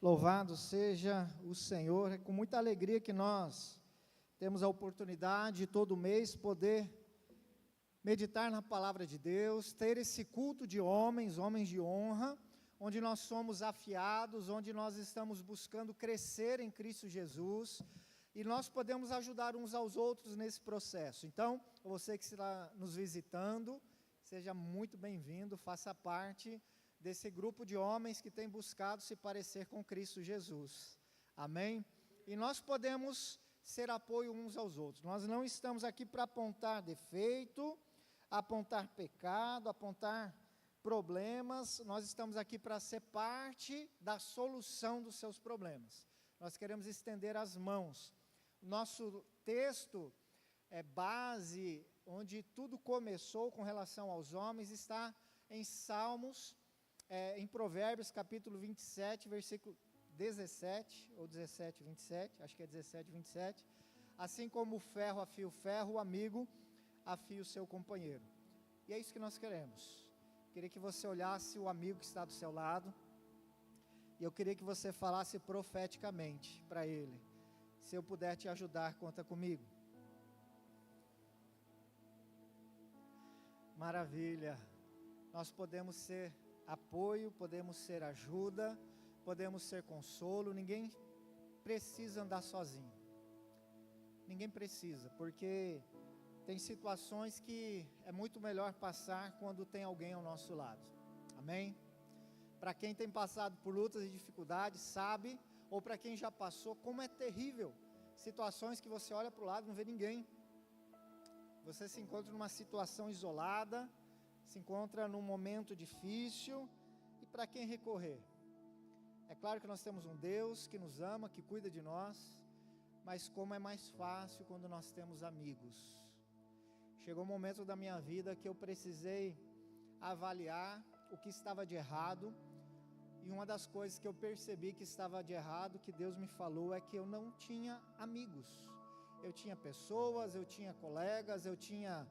Louvado seja o Senhor. É com muita alegria que nós temos a oportunidade de todo mês poder meditar na palavra de Deus, ter esse culto de homens de honra, onde nós somos afiados, onde nós estamos buscando crescer em Cristo Jesus, e nós podemos ajudar uns aos outros nesse processo. Então, você que está nos visitando, seja muito bem-vindo, faça parte desse grupo de homens que tem buscado se parecer com Cristo Jesus. Amém? E nós podemos ser apoio uns aos outros. Nós não estamos aqui para apontar defeito, apontar pecado, apontar problemas. Nós estamos aqui para ser parte da solução dos seus problemas. Nós queremos estender as mãos. Nosso texto base, onde tudo começou com relação aos homens, está em Salmos, em Provérbios, capítulo 27, versículo 17, ou 17, 27, acho que é 17, 27, assim como o ferro afia o ferro, o amigo afia o seu companheiro. E é isso que nós queremos. Queria que você olhasse o amigo que está do seu lado, e eu queria que você falasse profeticamente para ele: se eu puder te ajudar, conta comigo. Maravilha. Nós podemos ser apoio, podemos ser ajuda, podemos ser consolo. Ninguém precisa andar sozinho. Ninguém precisa, porque tem situações que é muito melhor passar quando tem alguém ao nosso lado. Amém? Para quem tem passado por lutas e dificuldades, sabe, ou para quem já passou, como é terrível situações que você olha para o lado e não vê ninguém. Você se encontra numa situação isolada, se encontra num momento difícil, e para quem recorrer? É claro que nós temos um Deus que nos ama, que cuida de nós, mas como é mais fácil quando nós temos amigos. Chegou um momento da minha vida que eu precisei avaliar o que estava de errado, e uma das coisas que eu percebi que estava de errado, que Deus me falou, é que eu não tinha amigos. Eu tinha pessoas, eu tinha colegas, eu tinha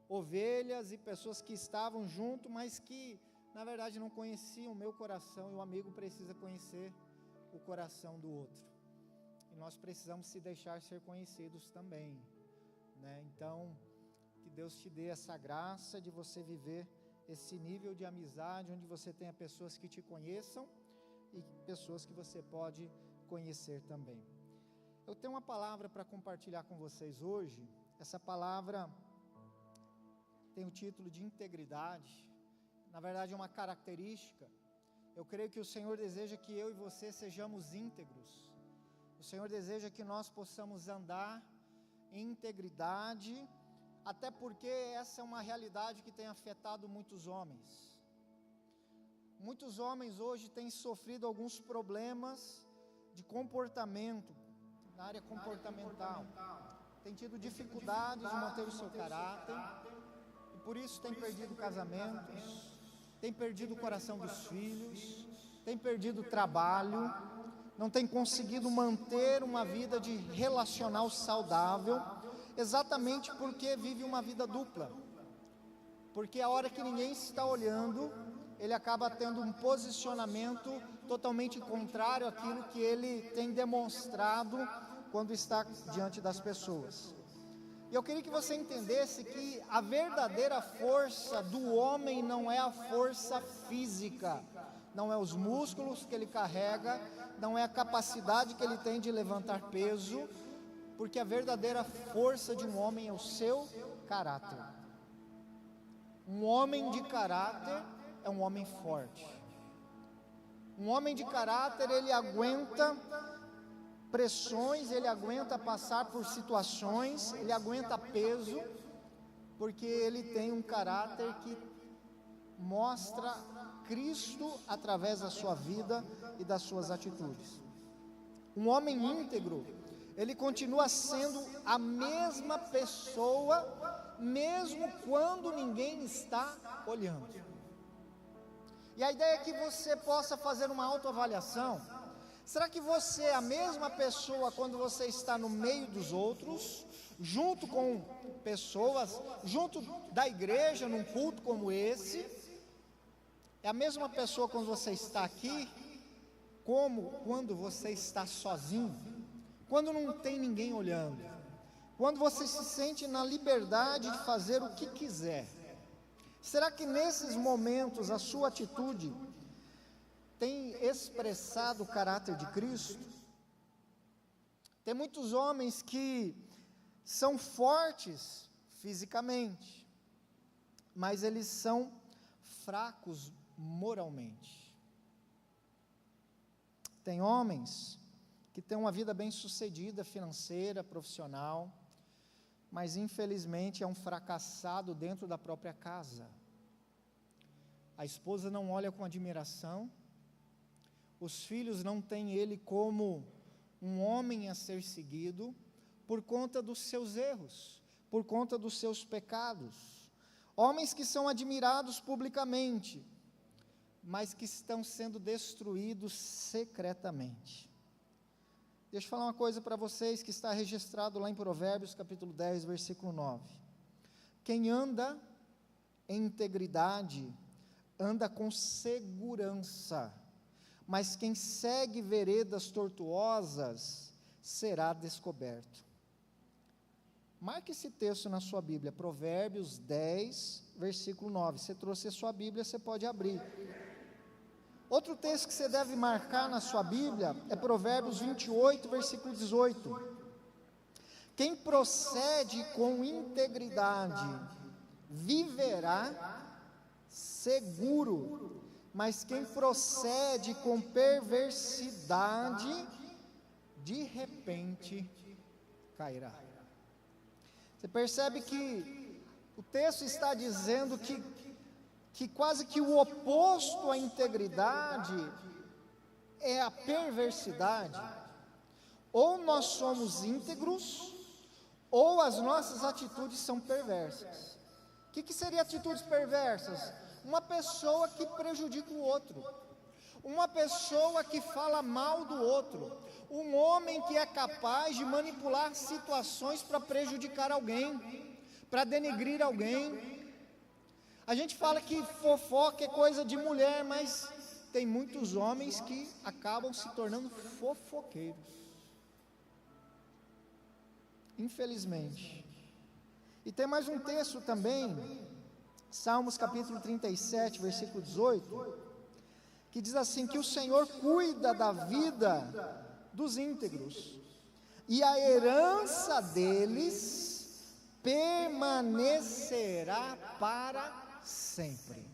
ovelhas e pessoas que estavam junto, mas que na verdade não conheciam o meu coração, e o amigo precisa conhecer o coração do outro, e nós precisamos se deixar ser conhecidos também, né? Então, que Deus te dê essa graça de você viver esse nível de amizade, onde você tenha pessoas que te conheçam, e pessoas que você pode conhecer também. Eu tenho uma palavra para compartilhar com vocês hoje. Essa palavra tem o título de integridade. Na verdade é uma característica. Eu creio que o Senhor deseja que eu e você sejamos íntegros. O Senhor deseja que nós possamos andar em integridade, até porque essa é uma realidade que tem afetado muitos homens. Muitos homens hoje têm sofrido alguns problemas de comportamento, na área comportamental. Tem tido dificuldades de manter o seu caráter, e por isso tem perdido casamentos, tem perdido o coração dos filhos, tem perdido o trabalho, não tem conseguido manter uma vida de relacional saudável, exatamente porque vive uma vida dupla. Porque a hora que ninguém está olhando, ele acaba tendo um posicionamento totalmente contrário àquilo que ele tem demonstrado quando está diante das pessoas. E eu queria que você entendesse que a verdadeira força do homem não é a força física, não é os músculos que ele carrega, não é a capacidade que ele tem de levantar peso, porque a verdadeira força de um homem é o seu caráter. Um homem de caráter é um homem forte. Um homem de caráter, ele aguenta pressões, ele aguenta passar por situações, ele aguenta peso, porque ele tem um caráter que mostra Cristo através da sua vida e das suas atitudes. Um homem íntegro, ele continua sendo a mesma pessoa, mesmo quando ninguém está olhando. E a ideia é que você possa fazer uma autoavaliação. Será que você é a mesma pessoa quando você está no meio dos outros, junto com pessoas, junto da igreja, num culto como esse? É a mesma pessoa quando você está aqui? como quando você está sozinho, quando não tem ninguém olhando, quando você se sente na liberdade de fazer o que quiser. Será que nesses momentos a sua atitude tem expressado o caráter de Cristo? Tem muitos homens que são fortes fisicamente, mas eles são fracos moralmente. Tem homens que têm uma vida bem-sucedida, financeira, profissional, mas infelizmente é um fracassado dentro da própria casa. A esposa não olha com admiração, os filhos não têm ele como um homem a ser seguido, por conta dos seus erros, por conta dos seus pecados. Homens que são admirados publicamente, mas que estão sendo destruídos secretamente. Deixa eu falar uma coisa para vocês que está registrado lá em Provérbios capítulo 10, versículo 9. Quem anda em integridade, anda com segurança, mas quem segue veredas tortuosas, será descoberto. Marque esse texto na sua Bíblia, Provérbios 10, versículo 9. Você trouxe a sua Bíblia, você pode abrir. Outro texto que você deve marcar na sua Bíblia é Provérbios 28, versículo 18. Quem procede com integridade viverá seguro, mas quem procede com perversidade, de repente cairá. Você percebe que o texto está dizendo que quase que o oposto à integridade é a perversidade. Ou nós somos íntegros, ou as nossas atitudes são perversas. O que seria atitudes perversas? Uma pessoa que prejudica o outro, uma pessoa que fala mal do outro, um homem que é capaz de manipular situações para prejudicar alguém, para denegrir alguém. A gente fala que fofoca é coisa de mulher, mas tem muitos homens que acabam se tornando fofoqueiros, infelizmente. E tem mais um texto também, Salmos capítulo 37, versículo 18, que diz assim, que o Senhor cuida da vida dos íntegros, e a herança deles permanecerá para sempre.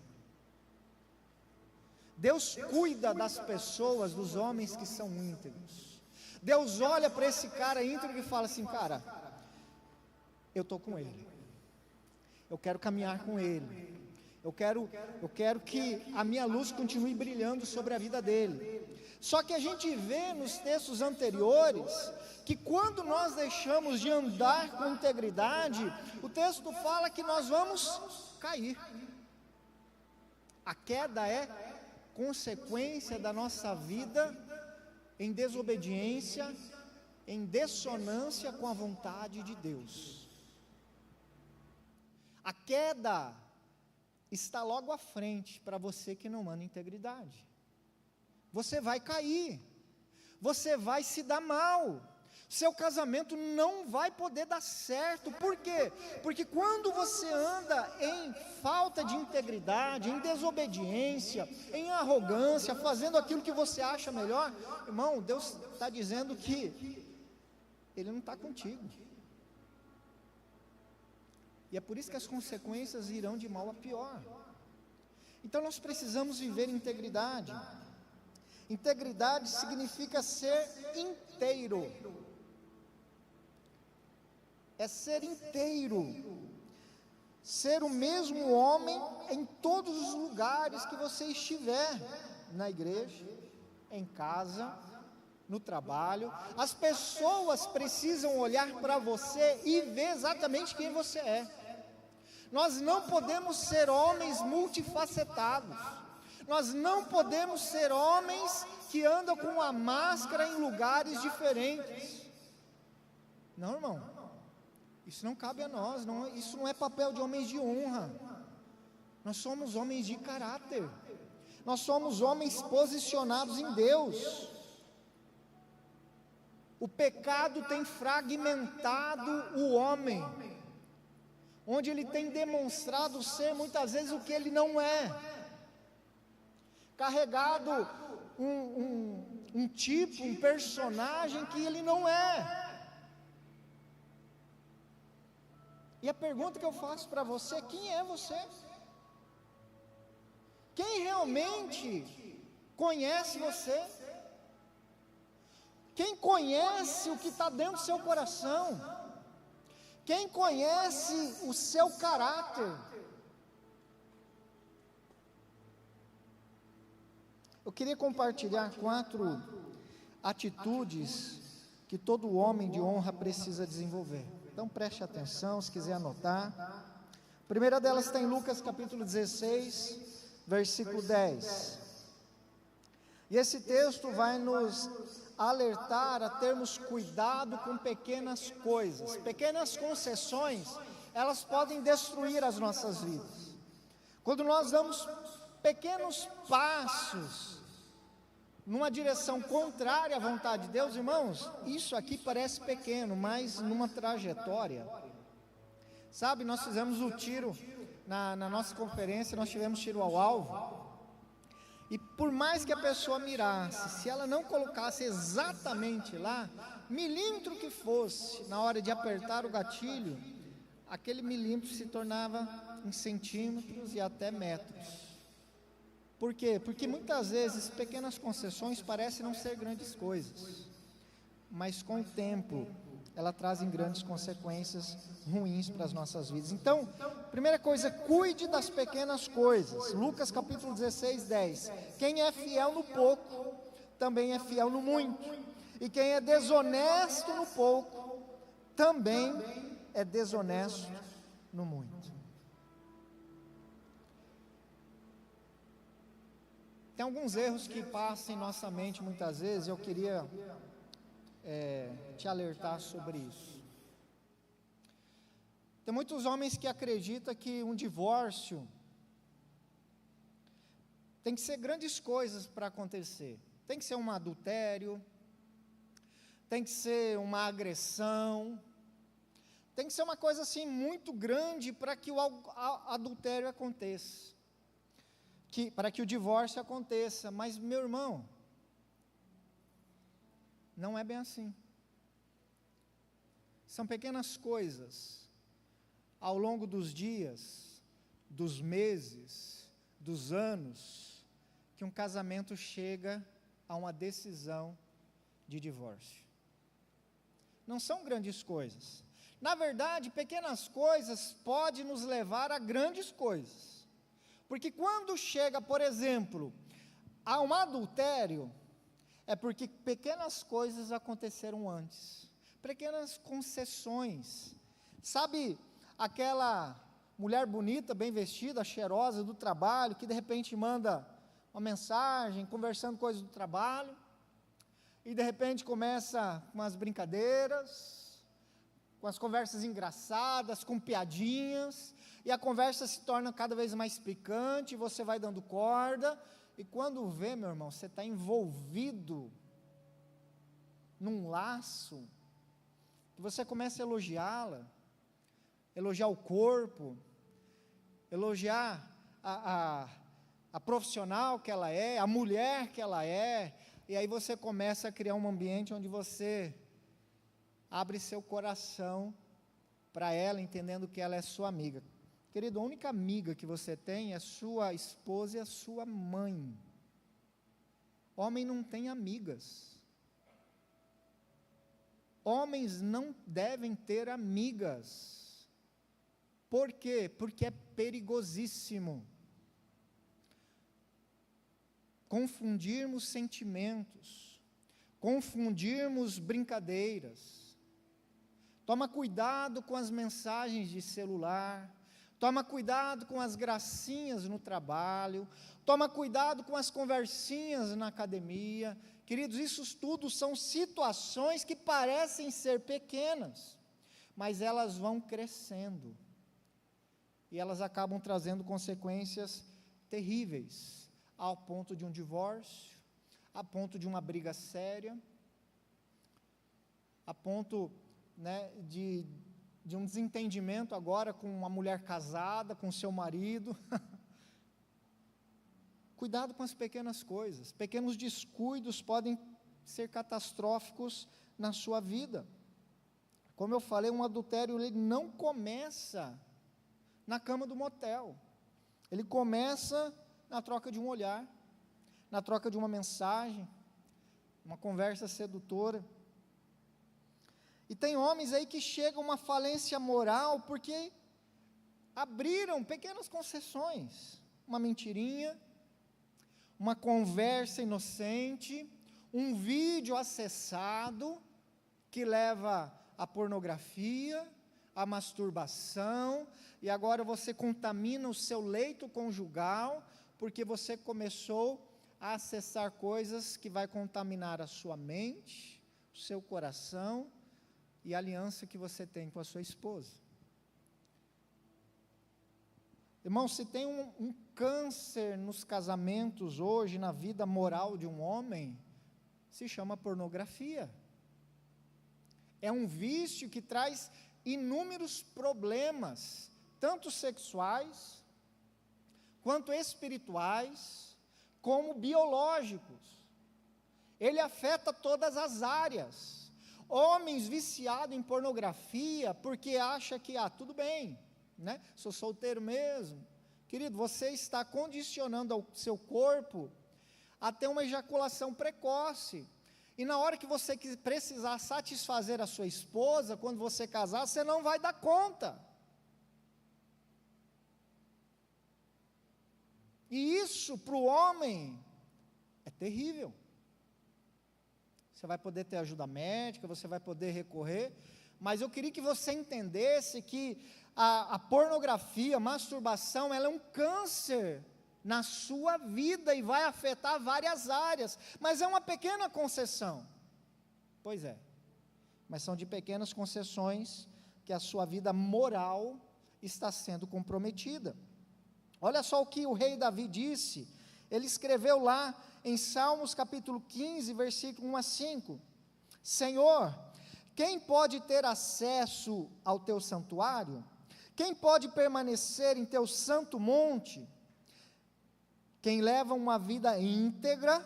Deus cuida das pessoas, dos homens que são íntegros. Deus olha para esse cara íntegro e fala assim, cara, eu estou com ele, eu quero caminhar com ele, eu quero que a minha luz continue brilhando sobre a vida dele. Só que a gente vê nos textos anteriores, que quando nós deixamos de andar com integridade, o texto fala que nós vamos cair. A queda é consequência da nossa vida em desobediência, em dissonância com a vontade de Deus. A queda está logo à frente para você que não anda em integridade. Você vai cair, você vai se dar mal, seu casamento não vai poder dar certo. Por quê? Porque quando você anda em falta de integridade, em desobediência, em arrogância, fazendo aquilo que você acha melhor, irmão, Deus está dizendo que Ele não está contigo. E é por isso que as consequências irão de mal a pior. Então nós precisamos viver em integridade. Integridade significa ser inteiro. É ser inteiro. Ser o mesmo homem em todos os lugares que você estiver. Na igreja, em casa, no trabalho. As pessoas precisam olhar para você e ver exatamente quem você é. Nós não podemos ser homens multifacetados. Nós não podemos ser homens que andam com uma máscara em lugares diferentes. Não, irmão. Isso não cabe a nós. Isso não é papel de homens de honra. Nós somos homens de caráter. Nós somos homens posicionados em Deus. O pecado tem fragmentado o homem, onde ele tem demonstrado ser muitas vezes o que ele não é, carregado um tipo, um personagem que ele não é. E a pergunta que eu faço para você é: quem é você? Quem realmente conhece você? Quem conhece o que está dentro do seu coração? Quem conhece o seu caráter? Eu queria compartilhar 4 atitudes que todo homem de honra precisa desenvolver. Então preste atenção, se quiser anotar. A primeira delas está em Lucas capítulo 16, versículo 10. E esse texto vai nos alertar a termos cuidado com pequenas coisas. Pequenas concessões, elas podem destruir as nossas vidas. Quando nós damos pequenos passos numa direção contrária à vontade de Deus, irmãos, isso aqui parece pequeno, mas numa trajetória, sabe, nós fizemos o tiro, na nossa conferência, nós tivemos tiro ao alvo, e por mais que a pessoa mirasse, se ela não colocasse exatamente lá, milímetro que fosse, na hora de apertar o gatilho, aquele milímetro se tornava em centímetros e até metros. Por quê? Porque muitas vezes pequenas concessões parecem não ser grandes coisas, mas com o tempo elas trazem grandes consequências ruins para as nossas vidas. Então, primeira coisa, cuide das pequenas coisas. Lucas capítulo 16, 10. Quem é fiel no pouco, também é fiel no muito. E quem é desonesto no pouco, também é desonesto no muito. Tem alguns erros que passam em nossa mente muitas vezes, eu queria te alertar sobre isso. Tem muitos homens que acreditam que um divórcio tem que ser grandes coisas para acontecer. Tem que ser um adultério, tem que ser uma agressão, tem que ser uma coisa assim muito grande para que o adultério aconteça, para que o divórcio aconteça. Mas, meu irmão, não é bem assim. São pequenas coisas, ao longo dos dias, dos meses, dos anos, que um casamento chega a uma decisão de divórcio. Não são grandes coisas. Na verdade, pequenas coisas podem nos levar a grandes coisas. Porque quando chega, por exemplo, a um adultério, é porque pequenas coisas aconteceram antes, pequenas concessões. Sabe aquela mulher bonita, bem vestida, cheirosa do trabalho, que de repente manda uma mensagem, conversando coisas do trabalho, e de repente começa com as brincadeiras, com as conversas engraçadas, com piadinhas, e a conversa se torna cada vez mais picante, você vai dando corda, e quando vê, meu irmão, você está envolvido num laço, que você começa a elogiá-la, elogiar o corpo, elogiar a profissional que ela é, a mulher que ela é, e aí você começa a criar um ambiente onde você abre seu coração para ela, entendendo que ela é sua amiga. Querido, a única amiga que você tem é sua esposa e a sua mãe. Homem não tem amigas. Homens não devem ter amigas. Por quê? Porque é perigosíssimo confundirmos sentimentos, confundirmos brincadeiras. Toma cuidado com as mensagens de celular, toma cuidado com as gracinhas no trabalho, toma cuidado com as conversinhas na academia. Queridos, isso tudo são situações que parecem ser pequenas, mas elas vão crescendo, e elas acabam trazendo consequências terríveis ao ponto de um divórcio, a ponto de uma briga séria, a ponto, né, de um desentendimento agora com uma mulher casada, com seu marido. Cuidado com as pequenas coisas, pequenos descuidos podem ser catastróficos na sua vida. Como eu falei, um adultério ele não começa na cama do motel, ele começa na troca de um olhar, na troca de uma mensagem, uma conversa sedutora. E tem homens aí que chegam a uma falência moral porque abriram pequenas concessões, uma mentirinha, uma conversa inocente, um vídeo acessado que leva à pornografia, à masturbação, e agora você contamina o seu leito conjugal, porque você começou a acessar coisas que vai contaminar a sua mente, o seu coração, e a aliança que você tem com a sua esposa. Irmão, se tem um câncer nos casamentos hoje, na vida moral de um homem, se chama pornografia. É um vício que traz inúmeros problemas, tanto sexuais, quanto espirituais, como biológicos. Ele afeta todas as áreas. Homens viciados em pornografia, porque acha que, tudo bem, né? Sou solteiro mesmo. Querido, você está condicionando o seu corpo a ter uma ejaculação precoce, e na hora que você precisar satisfazer a sua esposa, quando você casar, você não vai dar conta. E isso para o homem é terrível. Você vai poder ter ajuda médica, você vai poder recorrer, mas eu queria que você entendesse que a pornografia, a masturbação, ela é um câncer na sua vida e vai afetar várias áreas, mas é uma pequena concessão. Pois é, mas são de pequenas concessões que a sua vida moral está sendo comprometida. Olha só o que o rei Davi disse, ele escreveu lá em Salmos capítulo 15, versículo 1 a 5, Senhor, quem pode ter acesso ao teu santuário? Quem pode permanecer em teu santo monte? Quem leva uma vida íntegra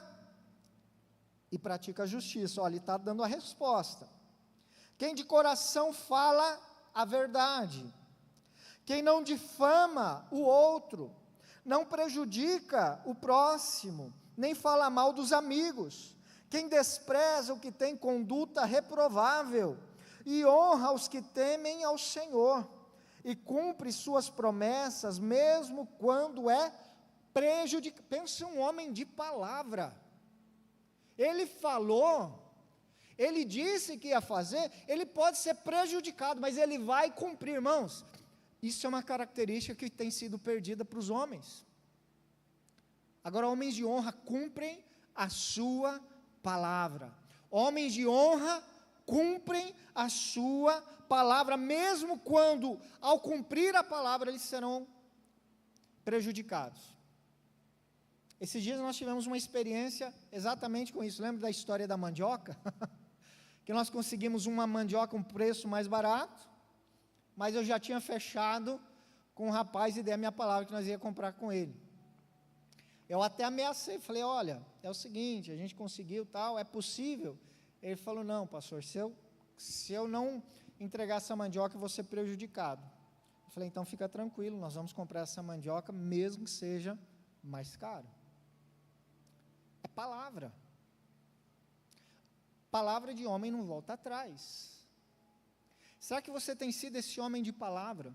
e pratica a justiça. Olha, ele está dando a resposta. Quem de coração fala a verdade. Quem não difama o outro, não prejudica o próximo, nem fala mal dos amigos. Quem despreza o que tem conduta reprovável e honra os que temem ao Senhor e cumpre suas promessas, mesmo quando é prejudicado. Pensa um homem de palavra. Ele falou, ele disse que ia fazer, ele pode ser prejudicado, mas ele vai cumprir, irmãos. Isso é uma característica que tem sido perdida para os homens. Agora, homens de honra cumprem a sua palavra. Homens de honra cumprem a sua palavra, mesmo quando, ao cumprir a palavra, eles serão prejudicados. Esses dias nós tivemos uma experiência exatamente com isso. Lembra da história da mandioca? Que nós conseguimos uma mandioca, um preço mais barato, mas eu já tinha fechado com o rapaz e dei a minha palavra que nós ia comprar com ele. Eu até ameacei, falei, olha, é o seguinte, a gente conseguiu tal, é possível? Ele falou, não, pastor, se eu não entregar essa mandioca, eu vou ser prejudicado. Eu falei, então fica tranquilo, nós vamos comprar essa mandioca, mesmo que seja mais caro. É palavra. Palavra de homem não volta atrás. Será que você tem sido esse homem de palavra?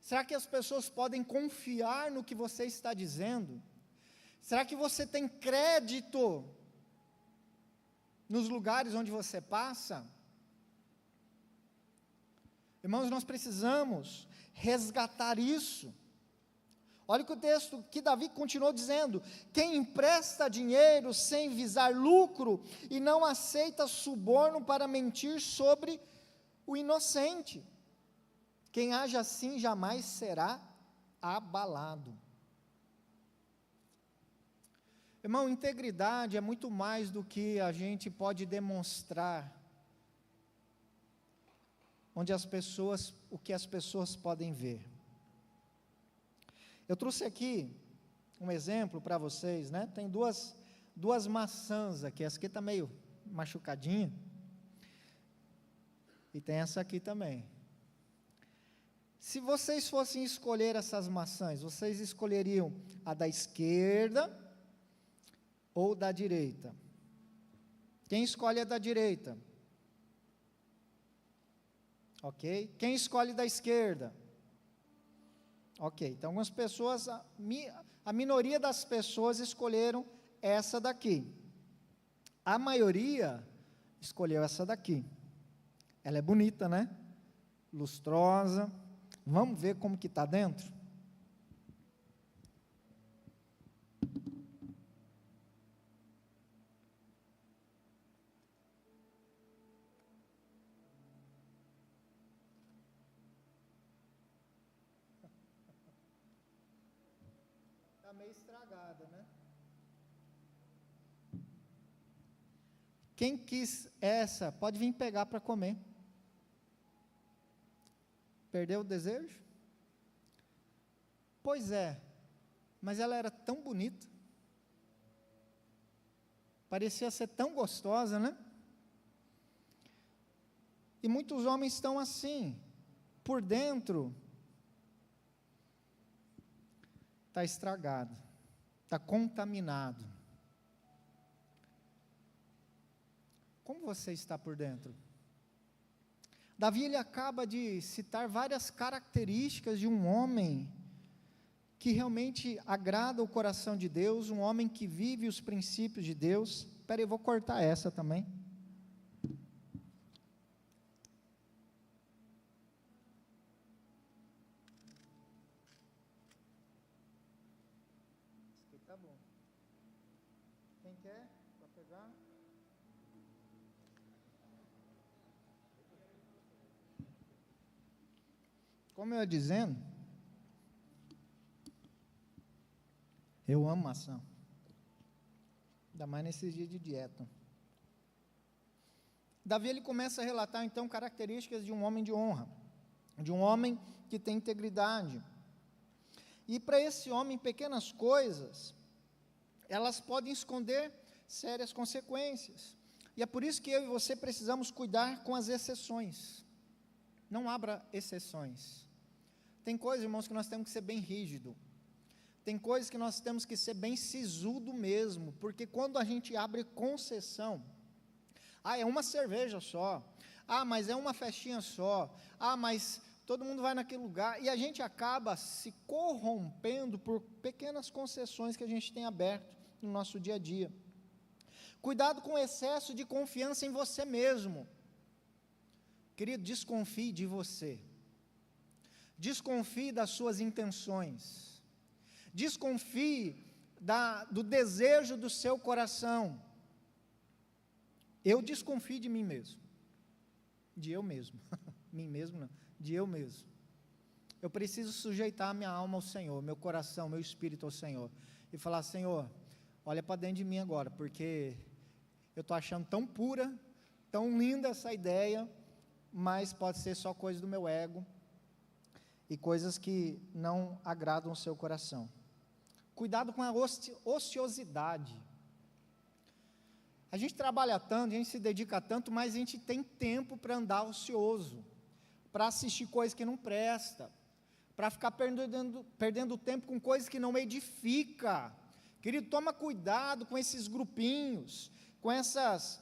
Será que as pessoas podem confiar no que você está dizendo? Será que você tem crédito nos lugares onde você passa? Irmãos, nós precisamos resgatar isso. Olha que o texto que Davi continuou dizendo: quem empresta dinheiro sem visar lucro e não aceita suborno para mentir sobre o inocente, quem age assim jamais será abalado. Irmão, integridade é muito mais do que a gente pode demonstrar, o que as pessoas podem ver. Eu trouxe aqui um exemplo para vocês, né? Tem duas maçãs aqui, essa aqui está meio machucadinha, e tem essa aqui também. Se vocês fossem escolher essas maçãs, vocês escolheriam a da esquerda ou da direita? Quem escolhe a da direita? Ok. Quem escolhe da esquerda? Ok. Então, algumas pessoas, a minoria das pessoas escolheram essa daqui. A maioria escolheu essa daqui. Ela é bonita, né? Lustrosa. Vamos ver como que está dentro? Está meio estragada, né? Quem quis essa, pode vir pegar para comer. Perdeu o desejo? Pois é, mas ela era tão bonita, parecia ser tão gostosa, né? E muitos homens estão assim, por dentro, está estragado, está contaminado. Como você está por dentro? Davi, ele acaba de citar várias características de um homem que realmente agrada o coração de Deus, um homem que vive os princípios de Deus. Espera aí, eu vou cortar essa também. Esse aqui tá bom. Quem quer? Para pegar? Como eu ia dizendo, eu amo maçã, ainda mais nesses dias de dieta. Davi, ele começa a relatar então características de um homem de honra, de um homem que tem integridade. E para esse homem, pequenas coisas, elas podem esconder sérias consequências. E é por isso que eu e você precisamos cuidar com as exceções. Não abra exceções. Tem coisas, irmãos, que nós temos que ser bem rígido. Tem coisas que nós temos que ser bem sisudo mesmo, porque quando a gente abre concessão, é uma cerveja só, mas é uma festinha só, mas todo mundo vai naquele lugar, e a gente acaba se corrompendo por pequenas concessões que a gente tem aberto no nosso dia a dia. Cuidado com o excesso de confiança em você mesmo. Querido, desconfie de você. Desconfie das suas intenções. Desconfie do desejo do seu coração. Eu desconfio de mim mesmo. De eu mesmo. Mim mesmo não. De eu mesmo. Eu preciso sujeitar minha alma ao Senhor, meu coração, meu espírito ao Senhor. E falar: Senhor, olha para dentro de mim agora, porque eu estou achando tão pura, tão linda essa ideia, mas pode ser só coisa do meu ego, e coisas que não agradam o seu coração. Cuidado com a ociosidade. A gente trabalha tanto, a gente se dedica tanto, mas a gente tem tempo para andar ocioso, para assistir coisas que não presta, para ficar perdendo tempo com coisas que não edifica. Querido, toma cuidado com esses grupinhos, com essas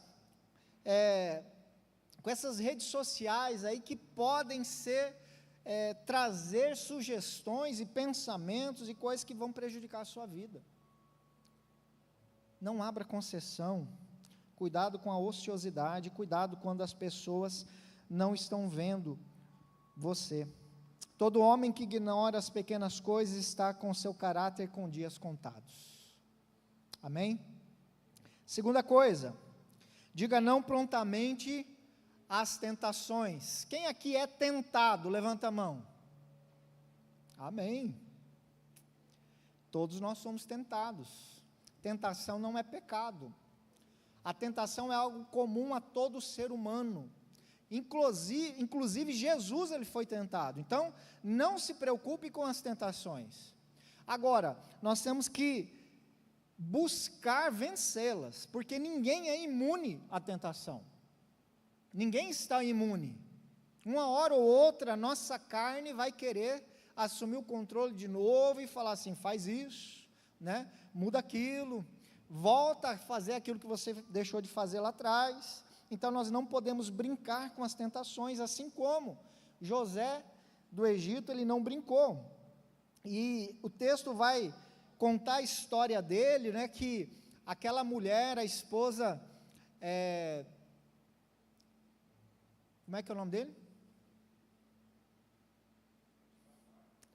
redes sociais aí que podem trazer sugestões e pensamentos e coisas que vão prejudicar a sua vida. Não abra concessão. Cuidado com a ociosidade, cuidado quando as pessoas não estão vendo você. Todo homem que ignora as pequenas coisas está com seu caráter com dias contados. Amém? Segunda coisa, diga não prontamente às tentações. Quem aqui é tentado? Levanta a mão. Amém. Todos nós somos tentados. tentação não é pecado. A tentação é algo comum a todo ser humano. Inclusive Jesus ele foi tentado. Então, não se preocupe com as tentações. Agora, nós temos que buscar vencê-las, porque ninguém é imune à tentação. Ninguém está imune. Uma hora ou outra, a nossa carne vai querer assumir o controle de novo e falar assim, faz isso, né? Muda aquilo, volta a fazer aquilo que você deixou de fazer lá atrás. Então nós não podemos brincar com as tentações, assim como José do Egito, ele não brincou. E o texto vai contar a história dele, né, que aquela mulher, a esposa, como é que é o nome dele?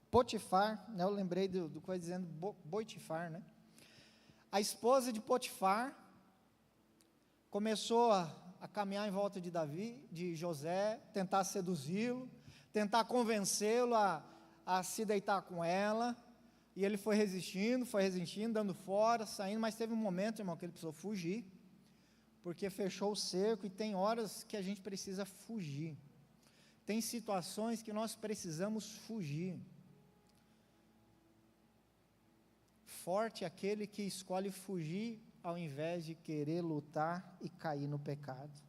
Potifar, né, eu lembrei do coisa dizendo Boitifar, né? A esposa de Potifar começou a caminhar em volta de José, tentar seduzi-lo, tentar convencê-lo a se deitar com ela, e ele foi resistindo, dando fora, saindo, mas teve um momento, irmão, que ele precisou fugir, porque fechou o cerco, e tem horas que a gente precisa fugir, tem situações que nós precisamos fugir. Forte é aquele que escolhe fugir, ao invés de querer lutar e cair no pecado.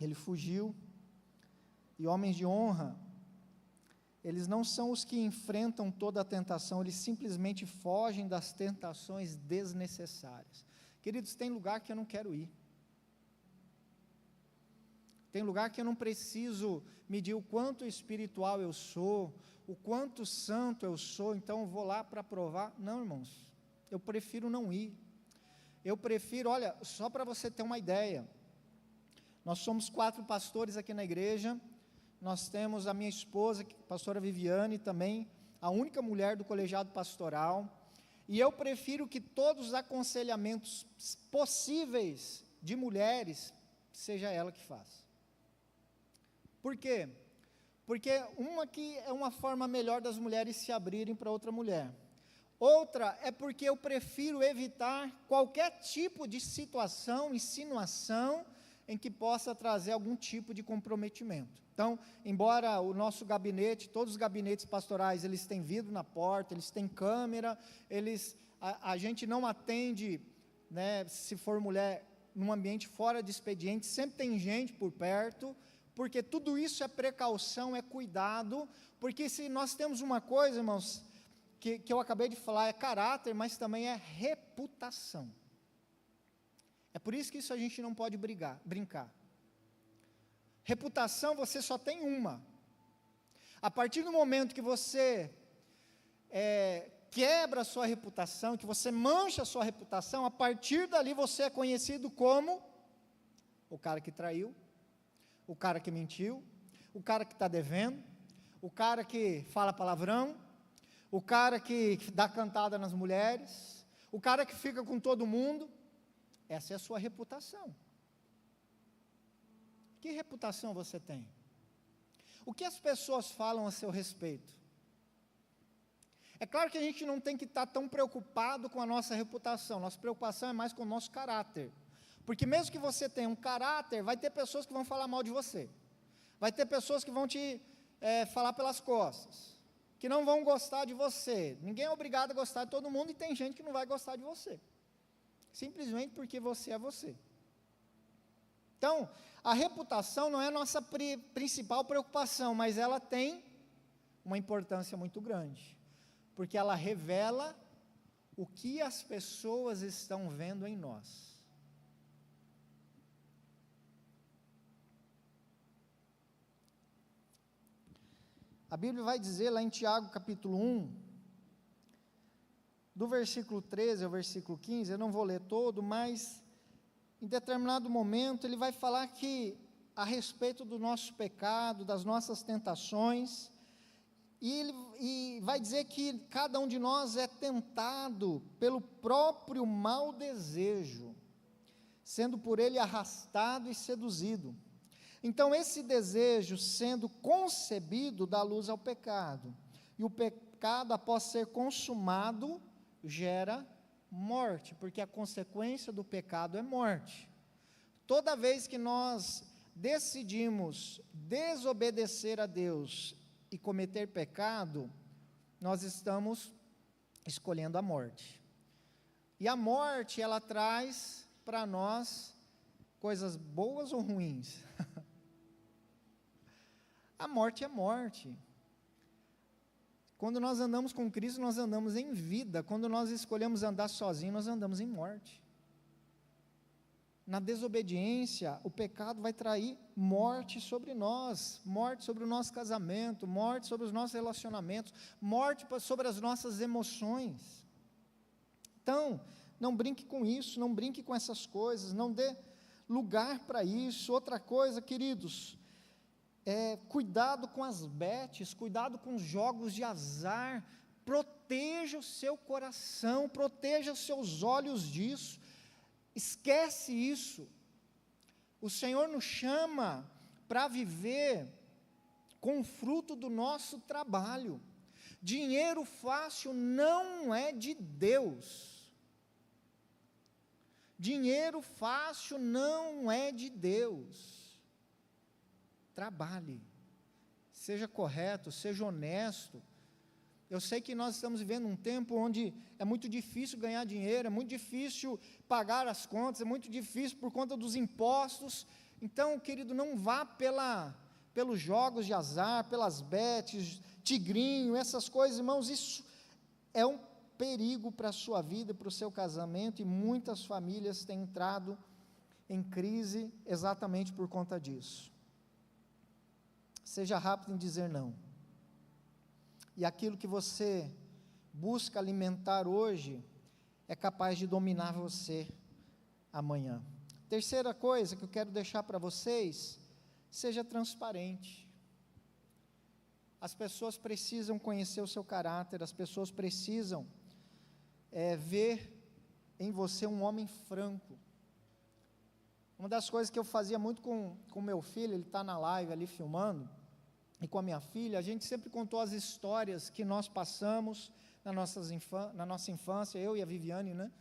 Ele fugiu, e homens de honra, eles não são os que enfrentam toda a tentação, eles simplesmente fogem das tentações desnecessárias. Queridos, tem lugar que eu não quero ir, tem lugar que eu não preciso medir o quanto espiritual eu sou, o quanto santo eu sou, então eu vou lá para provar. Não, irmãos, eu prefiro não ir. Eu prefiro, olha, só para você ter uma ideia, nós somos 4 pastores aqui na igreja, nós temos a minha esposa, a pastora Viviane, também, a única mulher do colegiado pastoral, e eu prefiro que todos os aconselhamentos possíveis de mulheres, seja ela que faça. Por quê? Porque uma que é uma forma melhor das mulheres se abrirem para outra mulher. Outra é porque eu prefiro evitar qualquer tipo de situação, insinuação, em que possa trazer algum tipo de comprometimento. Então, embora o nosso gabinete, todos os gabinetes pastorais, eles têm vidro na porta, eles têm câmera, a gente não atende, né, se for mulher, num ambiente fora de expediente, sempre tem gente por perto, porque tudo isso é precaução, é cuidado, porque se nós temos uma coisa, irmãos, que eu acabei de falar, é caráter, mas também é reputação. É por isso que isso a gente não pode brincar. Reputação você só tem uma. A partir do momento que você quebra a sua reputação, que você mancha a sua reputação, a partir dali você é conhecido como o cara que traiu, o cara que mentiu, o cara que está devendo, o cara que fala palavrão, o cara que dá cantada nas mulheres, o cara que fica com todo mundo. Essa é a sua reputação. Que reputação você tem? O que as pessoas falam a seu respeito? É claro que a gente não tem que estar tão preocupado com a nossa reputação, nossa preocupação é mais com o nosso caráter. Porque mesmo que você tenha um caráter, vai ter pessoas que vão falar mal de você. Vai ter pessoas que vão te falar pelas costas, que não vão gostar de você. Ninguém é obrigado a gostar de todo mundo e tem gente que não vai gostar de você. Simplesmente porque você é você. Então, a reputação não é a nossa principal preocupação, mas ela tem uma importância muito grande. Porque ela revela o que as pessoas estão vendo em nós. A Bíblia vai dizer lá em Tiago capítulo 1, do versículo 13 ao versículo 15, eu não vou ler todo, mas em determinado momento ele vai falar que a respeito do nosso pecado, das nossas tentações, e vai dizer que cada um de nós é tentado pelo próprio mau desejo, sendo por ele arrastado e seduzido. Então esse desejo sendo concebido dá luz ao pecado, e o pecado após ser consumado gera morte, porque a consequência do pecado é morte. Toda vez que nós decidimos desobedecer a Deus e cometer pecado, nós estamos escolhendo a morte. E a morte, ela traz para nós coisas boas ou ruins? A morte é morte. Quando nós andamos com Cristo, nós andamos em vida. Quando nós escolhemos andar sozinhos, nós andamos em morte. Na desobediência, o pecado vai trair morte sobre nós, morte sobre o nosso casamento, morte sobre os nossos relacionamentos, morte sobre as nossas emoções. Então, não brinque com isso, não brinque com essas coisas, não dê lugar para isso. Outra coisa, queridos, cuidado com as betes, cuidado com os jogos de azar, proteja o seu coração, proteja os seus olhos disso, esquece isso. O Senhor nos chama para viver com o fruto do nosso trabalho. Dinheiro fácil não é de Deus. Dinheiro fácil não é de Deus. Trabalhe, seja correto, seja honesto. Eu sei que nós estamos vivendo um tempo onde é muito difícil ganhar dinheiro, é muito difícil pagar as contas, é muito difícil por conta dos impostos. Então, querido, não vá pelos jogos de azar, pelas betes, tigrinho, essas coisas, irmãos, isso é um perigo para a sua vida, para o seu casamento, e muitas famílias têm entrado em crise exatamente por conta disso. Seja rápido em dizer não. E aquilo que você busca alimentar hoje é capaz de dominar você amanhã. Terceira coisa que eu quero deixar para vocês, seja transparente. As pessoas precisam conhecer o seu caráter, as pessoas precisam ver em você um homem franco. Uma das coisas que eu fazia muito com meu filho, ele está na live ali filmando, e com a minha filha, a gente sempre contou as histórias que nós passamos na nossa infância, eu e a Viviane, né?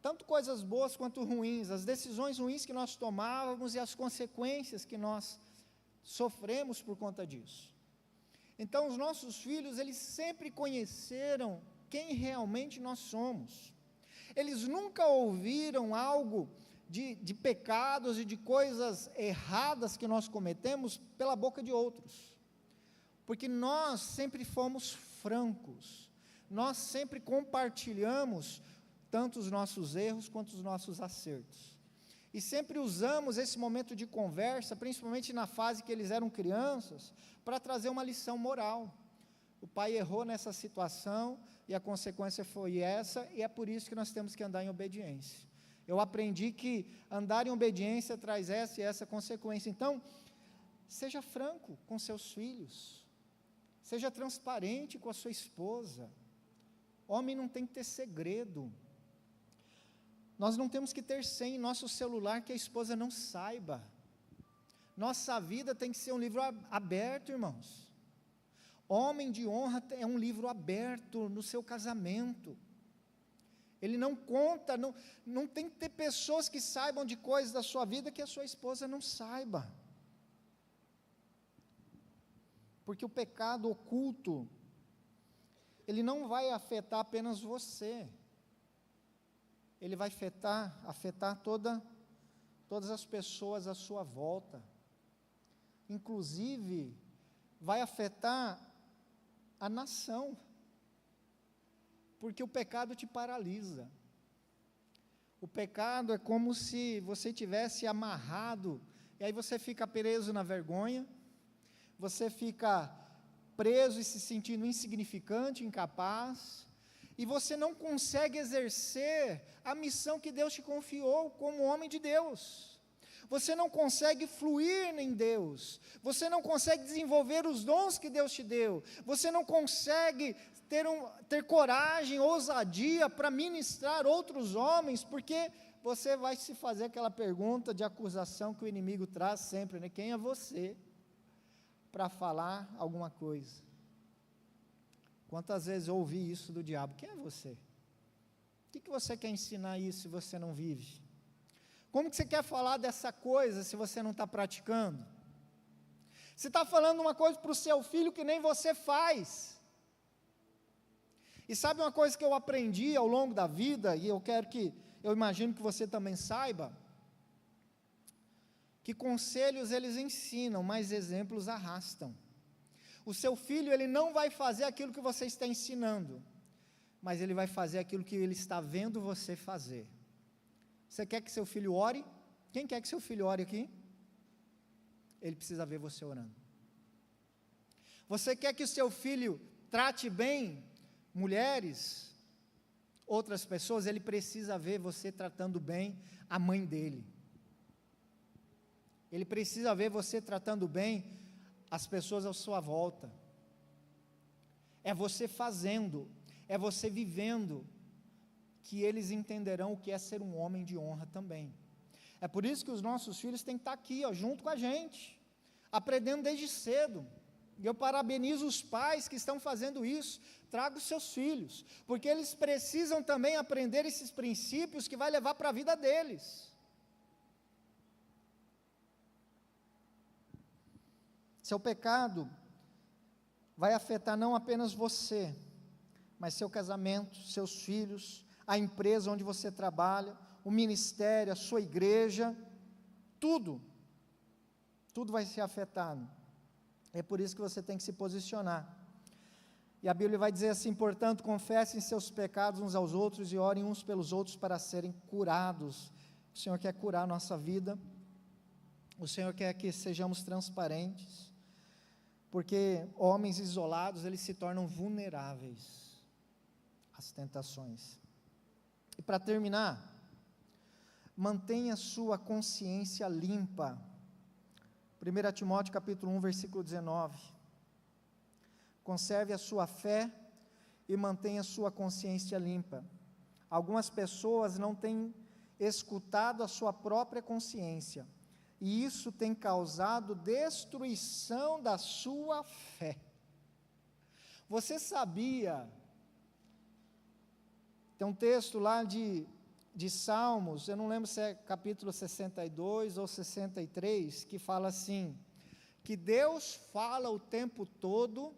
Tanto coisas boas quanto ruins, as decisões ruins que nós tomávamos e as consequências que nós sofremos por conta disso. Então, os nossos filhos, eles sempre conheceram quem realmente nós somos. Eles nunca ouviram algo de pecados e de coisas erradas que nós cometemos pela boca de outros. Porque nós sempre fomos francos, nós sempre compartilhamos tanto os nossos erros quanto os nossos acertos, e sempre usamos esse momento de conversa, principalmente na fase que eles eram crianças, para trazer uma lição moral. O pai errou nessa situação, e a consequência foi essa, e é por isso que nós temos que andar em obediência. Eu aprendi que andar em obediência traz essa e essa consequência. Então, seja franco com seus filhos, seja transparente com a sua esposa. Homem não tem que ter segredo. Nós não temos que ter senha em nosso celular que a esposa não saiba. Nossa vida tem que ser um livro aberto, irmãos. Homem de honra é um livro aberto no seu casamento. Ele não conta, não tem que ter pessoas que saibam de coisas da sua vida que a sua esposa não saiba. Porque o pecado oculto, ele não vai afetar apenas você, ele vai afetar todas as pessoas à sua volta, inclusive vai afetar a nação, porque o pecado te paralisa. O pecado é como se você tivesse amarrado, e aí você fica preso na vergonha, você fica preso e se sentindo insignificante, incapaz, e você não consegue exercer a missão que Deus te confiou como homem de Deus. Você não consegue fluir em Deus, você não consegue desenvolver os dons que Deus te deu, você não consegue ter coragem, ousadia para ministrar outros homens, porque você vai se fazer aquela pergunta de acusação que o inimigo traz sempre, né? Quem é você para falar alguma coisa? Quantas vezes eu ouvi isso do diabo? Quem é você? que você quer ensinar isso se você não vive? Como que você quer falar dessa coisa se você não está praticando? Você está falando uma coisa para o seu filho que nem você faz. E sabe uma coisa que eu aprendi ao longo da vida, e eu imagino que você também saiba, que conselhos eles ensinam, mas exemplos arrastam. O seu filho, ele não vai fazer aquilo que você está ensinando, mas ele vai fazer aquilo que ele está vendo você fazer. Você quer que seu filho ore? Quem quer que seu filho ore aqui? Ele precisa ver você orando. Você quer que o seu filho trate bem mulheres, outras pessoas? Ele precisa ver você tratando bem a mãe dele. Ele precisa ver você tratando bem as pessoas à sua volta. É você fazendo, é você vivendo, que eles entenderão o que é ser um homem de honra também. É por isso que os nossos filhos têm que estar aqui, junto com a gente, aprendendo desde cedo. E eu parabenizo os pais que estão fazendo isso. Traga os seus filhos, porque eles precisam também aprender esses princípios que vai levar para a vida deles. Seu pecado vai afetar não apenas você, mas seu casamento, seus filhos, a empresa onde você trabalha, o ministério, a sua igreja, tudo vai ser afetado. É por isso que você tem que se posicionar. E a Bíblia vai dizer assim: portanto, confessem seus pecados uns aos outros e orem uns pelos outros para serem curados. O Senhor quer curar a nossa vida, o Senhor quer que sejamos transparentes, porque homens isolados, eles se tornam vulneráveis às tentações. E para terminar, mantenha sua consciência limpa. 1 Timóteo capítulo 1, versículo 19. Conserve a sua fé e mantenha sua consciência limpa. Algumas pessoas não têm escutado a sua própria consciência, e isso tem causado destruição da sua fé. Você sabia? Tem um texto lá de Salmos, eu não lembro se é capítulo 62 ou 63, que fala assim, que Deus fala o tempo todo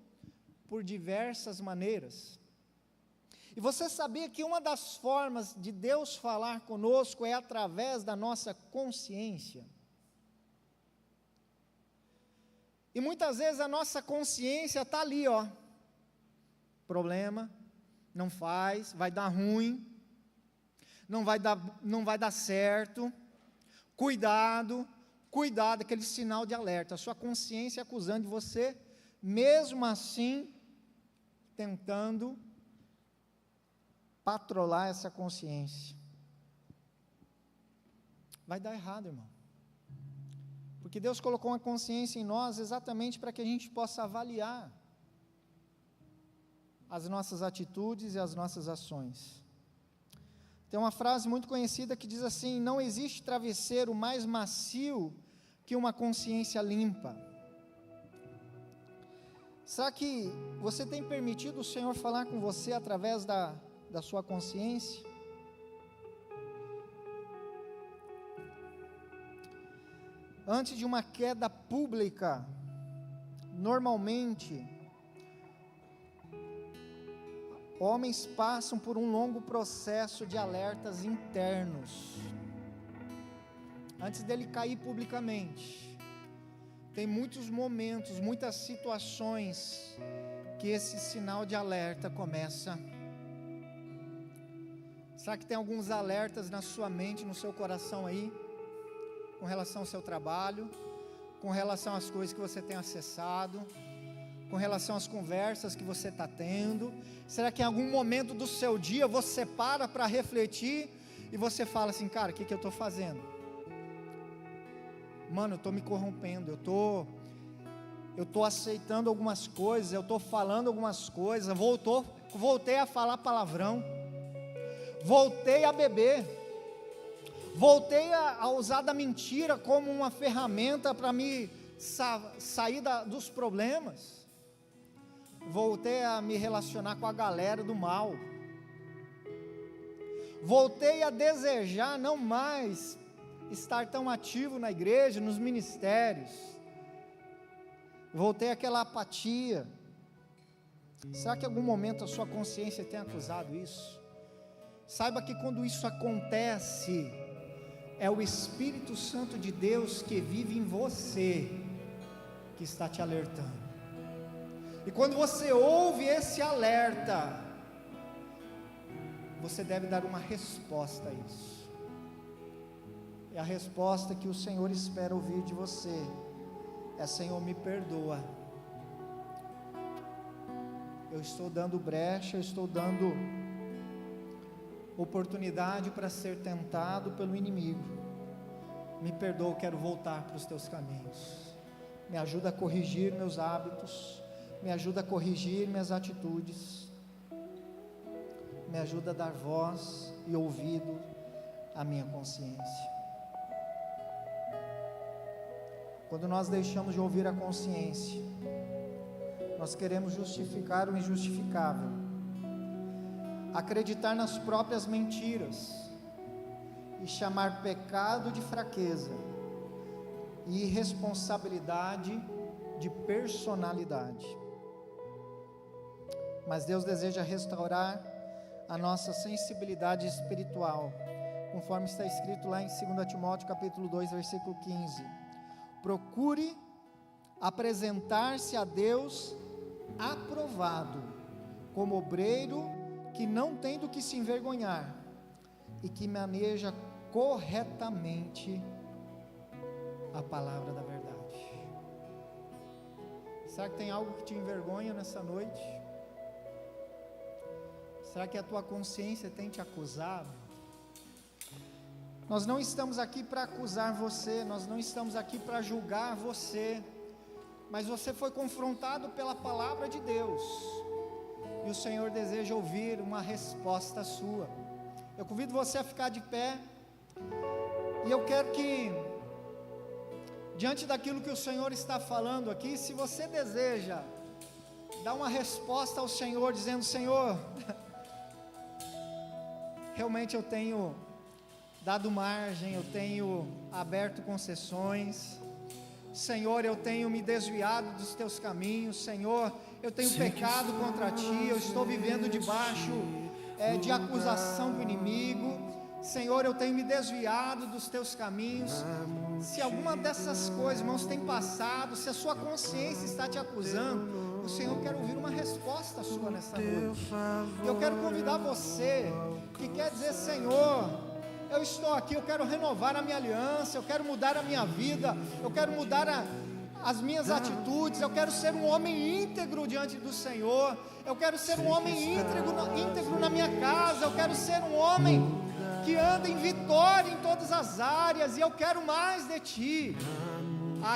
por diversas maneiras. E você sabia que uma das formas de Deus falar conosco é através da nossa consciência? E muitas vezes a nossa consciência está ali, problema, não faz, vai dar ruim, não vai dar certo, cuidado, aquele sinal de alerta, a sua consciência acusando você, mesmo assim, tentando patrolar essa consciência. Vai dar errado, irmão, porque Deus colocou uma consciência em nós exatamente para que a gente possa avaliar as nossas atitudes e as nossas ações. Tem uma frase muito conhecida que diz assim: não existe travesseiro mais macio que uma consciência limpa. Será que você tem permitido o Senhor falar com você através da sua consciência? Antes de uma queda pública, normalmente, homens passam por um longo processo de alertas internos, antes dele cair publicamente. Tem muitos momentos, muitas situações, que esse sinal de alerta começa. Será que tem alguns alertas na sua mente, no seu coração aí, com relação ao seu trabalho, com relação às coisas que você tem acessado, com relação às conversas que você está tendo? Será que em algum momento do seu dia você para refletir e você fala assim: cara, o que eu estou fazendo? Mano, eu estou me corrompendo, eu estou aceitando algumas coisas, eu estou falando algumas coisas, voltei a falar palavrão, voltei a beber, voltei a usar da mentira como uma ferramenta para me sair dos problemas, voltei a me relacionar com a galera do mal. Voltei a desejar não mais estar tão ativo na igreja, nos ministérios. Voltei àquela apatia. Será que em algum momento a sua consciência tem acusado isso? Saiba que quando isso acontece, é o Espírito Santo de Deus que vive em você, que está te alertando. E quando você ouve esse alerta, você deve dar uma resposta a isso. E a resposta que o Senhor espera ouvir de você é: Senhor, me perdoa. Eu estou dando brecha, eu estou dando oportunidade para ser tentado pelo inimigo. Me perdoa, eu quero voltar para os teus caminhos. Me ajuda a corrigir meus hábitos, me ajuda a corrigir minhas atitudes, me ajuda a dar voz e ouvido à minha consciência. Quando nós deixamos de ouvir a consciência, nós queremos justificar o injustificável, acreditar nas próprias mentiras e chamar pecado de fraqueza e irresponsabilidade de personalidade. Mas Deus deseja restaurar a nossa sensibilidade espiritual, conforme está escrito lá em 2 Timóteo capítulo 2, versículo 15. Procure apresentar-se a Deus aprovado, como obreiro que não tem do que se envergonhar e que maneja corretamente a palavra da verdade. Será que tem algo que te envergonha nessa noite? Será que a tua consciência tem te acusado? Nós não estamos aqui para acusar você, nós não estamos aqui para julgar você, mas você foi confrontado pela palavra de Deus, e o Senhor deseja ouvir uma resposta sua. Eu convido você a ficar de pé, e eu quero que, diante daquilo que o Senhor está falando aqui, se você deseja dar uma resposta ao Senhor, dizendo: Senhor, realmente eu tenho dado margem, eu tenho aberto concessões, Senhor, eu tenho me desviado dos teus caminhos, Senhor, eu tenho pecado contra ti, eu estou vivendo debaixo de acusação do inimigo, Senhor, eu tenho me desviado dos teus caminhos. Se alguma dessas coisas, irmãos, tem passado, se a sua consciência está te acusando, o Senhor quer ouvir uma resposta sua nessa noite. Eu quero convidar você que quer dizer: Senhor, eu estou aqui, eu quero renovar a minha aliança, eu quero mudar a minha vida, eu quero mudar as minhas atitudes, eu quero ser um homem íntegro diante do Senhor, eu quero ser um homem íntegro na minha casa, eu quero ser um homem que anda em vitória em todas as áreas, e eu quero mais de ti.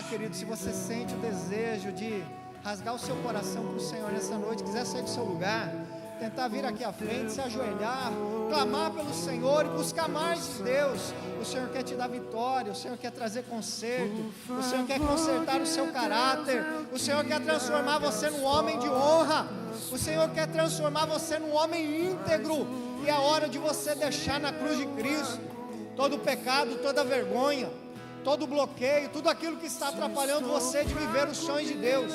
Querido, se você sente o desejo de rasgar o seu coração para o Senhor nessa noite, quiser sair do seu lugar, tentar vir aqui à frente, se ajoelhar, clamar pelo Senhor e buscar mais de Deus. O Senhor quer te dar vitória, o Senhor quer trazer conserto, o Senhor quer consertar o seu caráter, o Senhor quer transformar você num homem de honra, o Senhor quer transformar você num homem íntegro. E é hora de você deixar na cruz de Cristo todo o pecado, toda a vergonha, todo o bloqueio, tudo aquilo que está atrapalhando você de viver os sonhos de Deus,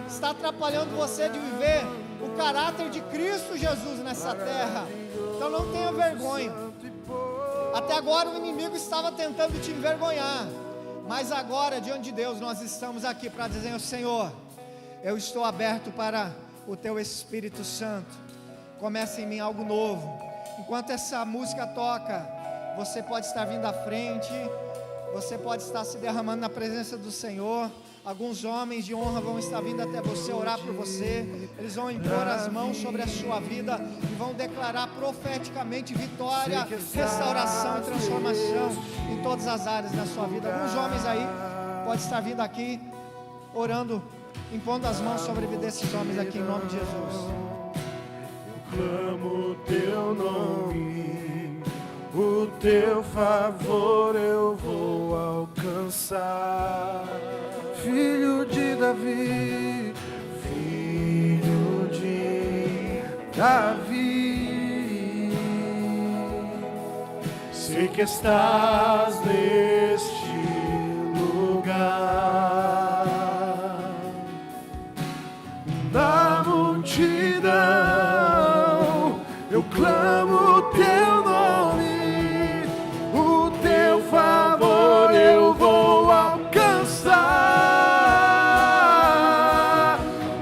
está atrapalhando você de viver o caráter de Cristo Jesus nessa terra. Então não tenha vergonha. Até agora o inimigo estava tentando te envergonhar, mas agora, diante de Deus, nós estamos aqui para dizer: Senhor, eu estou aberto para o teu Espírito Santo. Começa em mim algo novo. Enquanto essa música toca, você pode estar vindo à frente, você pode estar se derramando na presença do Senhor. Alguns homens de honra vão estar vindo até você, orar por você. Eles vão impor as mãos sobre a sua vida e vão declarar profeticamente vitória, restauração e transformação em todas as áreas da sua vida. Alguns homens aí podem estar vindo aqui, orando, impondo as mãos sobre a vida desses homens aqui, em nome de Jesus. Clamo o teu nome, o teu favor eu vou alcançar. Filho de Davi, filho de Davi, sei que estás neste lugar. Na multidão eu clamo teu nome, o teu favor eu vou alcançar.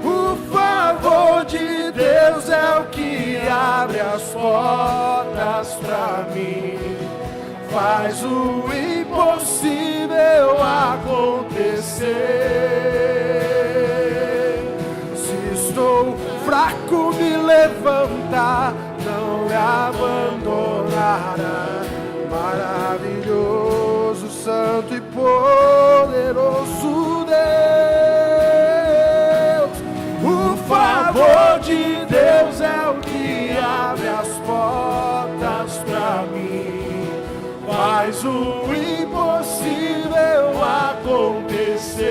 O favor de Deus é o que abre as portas pra mim, faz o impossível acontecer. Se estou fraco, me levanta, não me abandonará. Maravilhoso, santo e poderoso Deus. O favor de Deus é o que abre as portas pra mim, faz o impossível acontecer.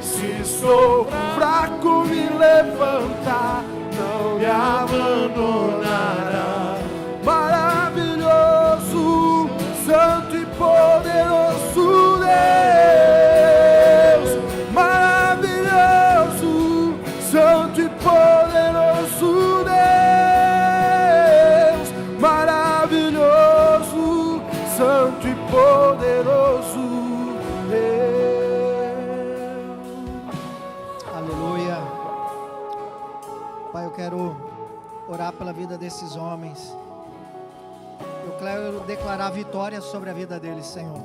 Se estou fraco, me levanta, não me abandonará. Maravilhoso, santo e poderoso Deus. Maravilhoso, santo e poderoso Deus. Maravilhoso, santo e poderoso Deus. Aleluia. Pai, eu quero orar pela vida desses homens. Eu quero declarar vitória sobre a vida deles, Senhor.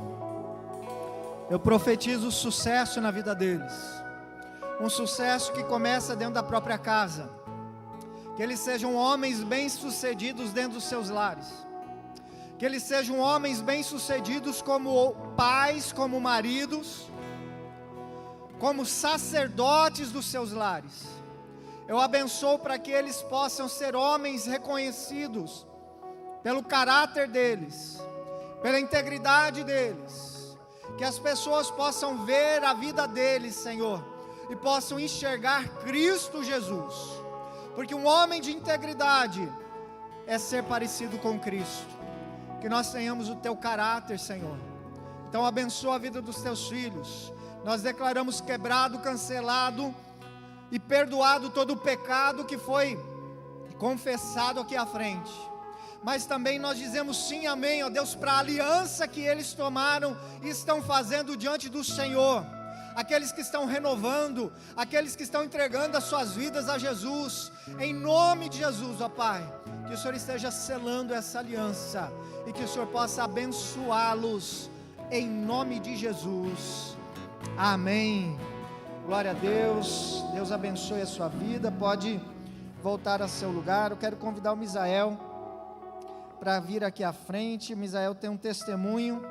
Eu profetizo sucesso na vida deles. Um sucesso que começa dentro da própria casa. Que eles sejam homens bem-sucedidos dentro dos seus lares. Que eles sejam homens bem-sucedidos como pais, como maridos, como sacerdotes dos seus lares. Eu abençoo para que eles possam ser homens reconhecidos pelo caráter deles, pela integridade deles, que as pessoas possam ver a vida deles, Senhor, e possam enxergar Cristo Jesus, porque um homem de integridade é ser parecido com Cristo. Que nós tenhamos o teu caráter, Senhor. Então abençoa a vida dos teus filhos. Nós declaramos quebrado, cancelado e perdoado todo o pecado que foi confessado aqui à frente. Mas também nós dizemos sim, amém, ó Deus, para a aliança que eles tomaram e estão fazendo diante do Senhor. Aqueles que estão renovando, aqueles que estão entregando as suas vidas a Jesus, em nome de Jesus, ó Pai, que o Senhor esteja selando essa aliança, e que o Senhor possa abençoá-los, em nome de Jesus, amém. Glória a Deus. Deus abençoe a sua vida. Pode voltar a seu lugar. Eu quero convidar o Misael para vir aqui à frente. Misael tem um testemunho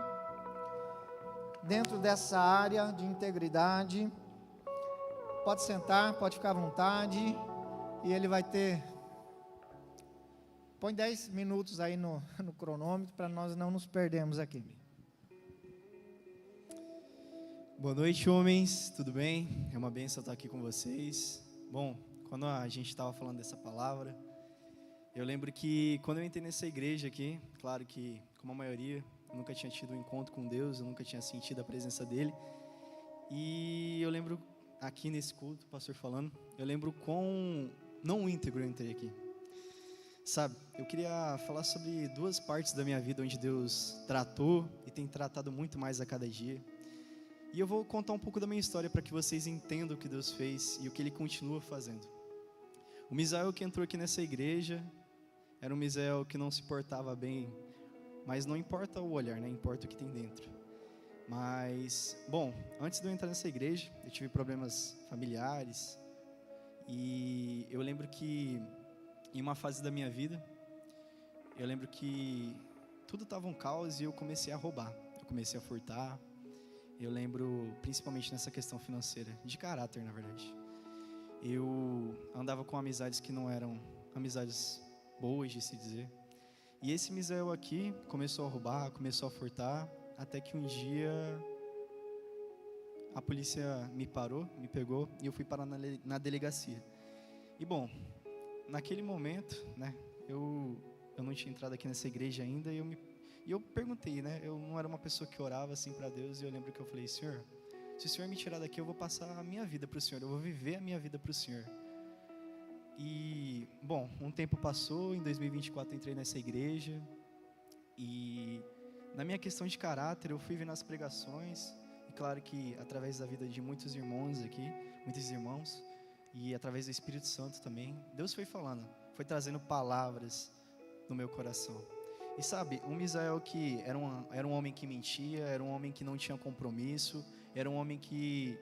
dentro dessa área de integridade. Pode sentar, pode ficar à vontade. E ele vai ter... Põe 10 minutos aí no cronômetro, para nós não nos perdermos aqui. Boa noite, homens, tudo bem? É uma bênção estar aqui com vocês. Bom, quando a gente estava falando dessa palavra, eu lembro que quando eu entrei nessa igreja aqui, claro que, como a maioria, eu nunca tinha tido um encontro com Deus, eu nunca tinha sentido a presença dEle. E eu lembro, aqui nesse culto, o pastor falando, eu lembro quão não íntegro eu entrei aqui. Sabe, eu queria falar sobre duas partes da minha vida onde Deus tratou e tem tratado muito mais a cada dia. E eu vou contar um pouco da minha história para que vocês entendam o que Deus fez e o que Ele continua fazendo. O Misael que entrou aqui nessa igreja era um Misael que não se portava bem, mas não importa o olhar, né? Importa o que tem dentro. Mas, bom, antes de eu entrar nessa igreja, eu tive problemas familiares e eu lembro que em uma fase da minha vida, eu lembro que tudo estava um caos e eu comecei a roubar, eu comecei a furtar. Eu lembro, principalmente nessa questão financeira, de caráter, na verdade. Eu andava com amizades que não eram amizades boas, de se dizer. E esse Misael aqui começou a roubar, começou a furtar, até que um dia a polícia me parou, me pegou e eu fui parar na delegacia. E bom, naquele momento, né, eu eu não tinha entrado aqui nessa igreja ainda, e eu perguntei, né? Eu não era uma pessoa que orava assim para Deus, e eu lembro que eu falei: Senhor, se o Senhor me tirar daqui, eu vou passar a minha vida para o Senhor, eu vou viver a minha vida para o Senhor. E, bom, um tempo passou, em 2024 eu entrei nessa igreja, e na minha questão de caráter, eu fui vendo as pregações, e claro que através da vida de muitos irmãos aqui, muitos irmãos, e através do Espírito Santo também, Deus foi falando, foi trazendo palavras no meu coração. E sabe, o Misael que era um homem que mentia, era um homem que não tinha compromisso, era um homem que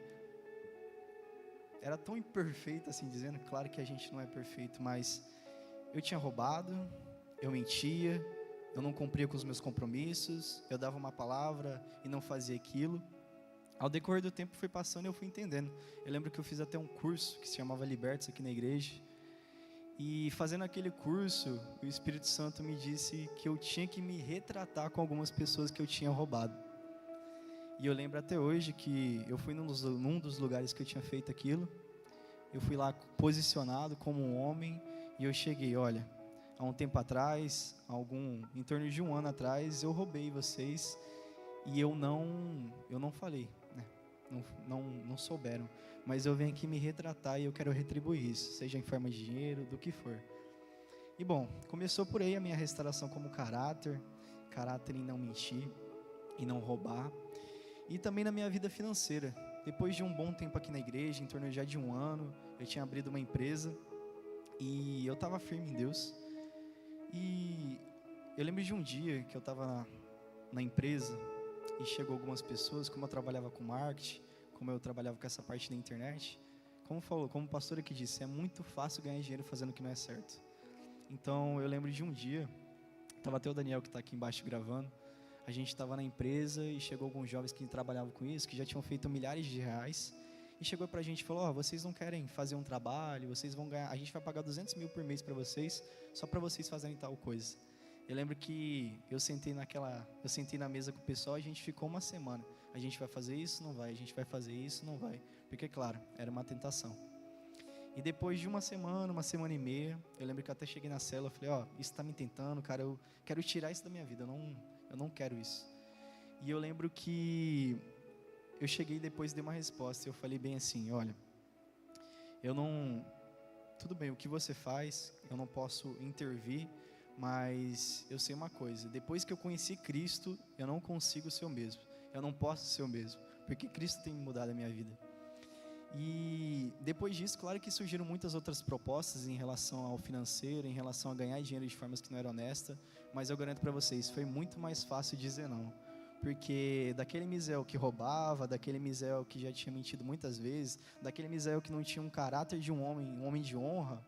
era tão imperfeito, assim dizendo. Claro que a gente não é perfeito, mas eu tinha roubado, eu mentia, eu não cumpria com os meus compromissos, eu dava uma palavra e não fazia aquilo. Ao decorrer do tempo foi passando e eu fui entendendo. Eu lembro que eu fiz até um curso que se chamava Libertos aqui na igreja. E fazendo aquele curso, o Espírito Santo me disse que eu tinha que me retratar com algumas pessoas que eu tinha roubado. E eu lembro até hoje que eu fui num dos lugares que eu tinha feito aquilo. Eu fui lá posicionado como um homem e eu cheguei: olha, há um tempo atrás, em torno de um ano atrás, eu roubei vocês e eu não falei, né? Não souberam. Mas eu venho aqui me retratar e eu quero retribuir isso, seja em forma de dinheiro, do que for. E bom, começou por aí a minha restauração como caráter em não mentir, em não roubar. E também na minha vida financeira. Depois de um bom tempo aqui na igreja, em torno já de um ano, eu tinha abrido uma empresa e eu estava firme em Deus. E eu lembro de um dia que eu estava na empresa e chegou algumas pessoas, como eu trabalhava com marketing, como eu trabalhava com essa parte da internet, como o pastor aqui disse, é muito fácil ganhar dinheiro fazendo o que não é certo. Então eu lembro de um dia, estava até o Daniel que está aqui embaixo gravando, a gente estava na empresa e chegou alguns jovens que trabalhavam com isso, que já tinham feito milhares de reais, e chegou pra gente e falou: vocês não querem fazer um trabalho, vocês vão ganhar, a gente vai pagar 200 mil por mês para vocês, só para vocês fazerem tal coisa. Eu lembro que eu sentei na mesa com o pessoal, a gente ficou uma semana, a gente vai fazer isso, não vai, a gente vai fazer isso, não vai, porque claro, era uma tentação. E depois de uma semana e meia, eu lembro que eu até cheguei na cela, falei: isso está me tentando, cara, eu quero tirar isso da minha vida, eu não quero isso. E eu lembro que eu cheguei depois e dei uma resposta. Eu falei bem assim: olha, tudo bem, o que você faz, eu não posso intervir, mas eu sei uma coisa: depois que eu conheci Cristo, eu não consigo ser o mesmo. Eu não posso ser o mesmo, porque Cristo tem mudado a minha vida. E depois disso, claro que surgiram muitas outras propostas em relação ao financeiro, em relação a ganhar dinheiro de formas que não eram honestas, mas eu garanto para vocês, foi muito mais fácil dizer não, porque daquele Misael que roubava, daquele Misael que já tinha mentido muitas vezes, daquele Misael que não tinha um caráter de um homem de honra,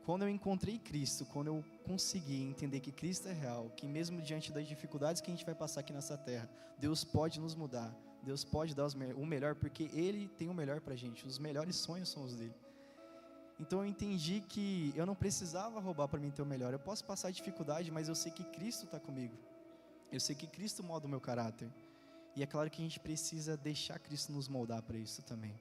quando eu encontrei Cristo, quando eu consegui entender que Cristo é real, que mesmo diante das dificuldades que a gente vai passar aqui nessa terra, Deus pode nos mudar, Deus pode dar o melhor, porque Ele tem o melhor pra gente, os melhores sonhos são os dele. Então eu entendi que eu não precisava roubar para mim ter o melhor, eu posso passar dificuldade, mas eu sei que Cristo está comigo, eu sei que Cristo molda o meu caráter, e é claro que a gente precisa deixar Cristo nos moldar para isso também.